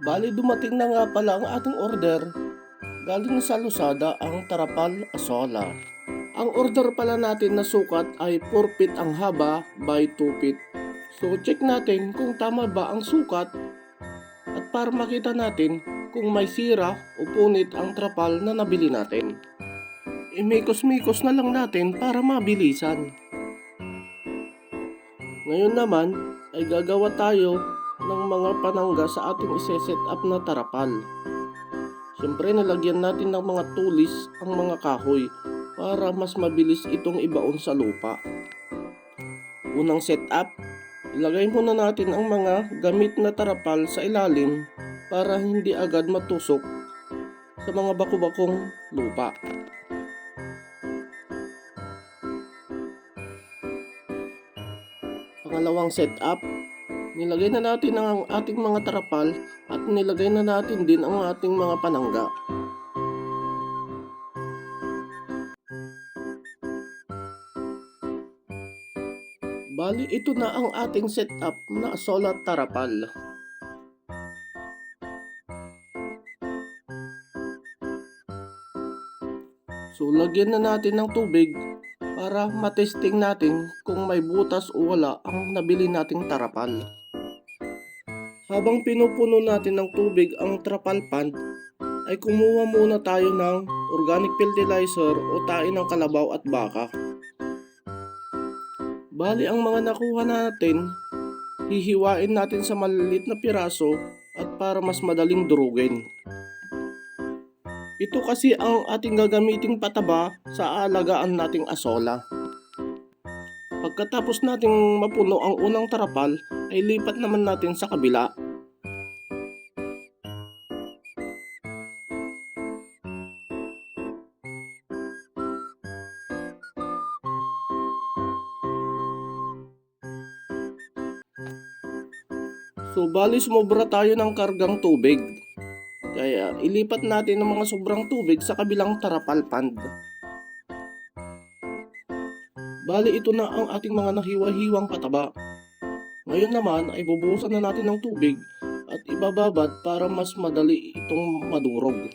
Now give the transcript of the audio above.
Bali dumating na nga pala ang ating order. Galing sa Lazada ang Tarapal Asola. Ang order pala natin na sukat ay 4 feet ang haba by 2 feet. So check natin kung tama ba ang sukat at para makita natin kung may sira o punit ang trapal na nabili natin. Imikos-mikos na lang natin para mabilisan. Ngayon naman ay gagawa tayo ng mga panangga sa ating ise-set up na tarapal. Siyempre nalagyan natin ng mga tulis ang mga kahoy para mas mabilis itong ibaon sa lupa. Unang setup, ilagay muna natin ang mga gamit na tarapal sa ilalim para hindi agad matusok sa mga baku-bakong lupa. Pangalawang setup, nilagay na natin ang ating mga tarapal at nilagay na natin din ang ating mga panangga. Bali, ito na ang ating setup na Asola Tarapal. So, lagyan na natin ng tubig para matesting natin kung may butas o wala ang nabili nating tarapal. Habang pinupuno natin ng tubig ang trapal pond, ay kumuha muna tayo ng organic fertilizer o tain ng kalabaw at baka. Bali, ang mga nakuha natin, hihiwain natin sa maliliit na piraso at para mas madaling durugin. Ito kasi ang ating gagamiting pataba sa alagaan nating asola. Pagkatapos nating mapuno ang unang tarapal, ay lipat naman natin sa kabila. So bali sumobra tayo ng kargang tubig. Kaya ilipat natin ang mga sobrang tubig sa kabilang tarapal pond. Bali ito na ang ating mga nahiwa-hiwang pataba. Ngayon naman ay bubuhusan na natin ng tubig at ibababad para mas madali itong madurog.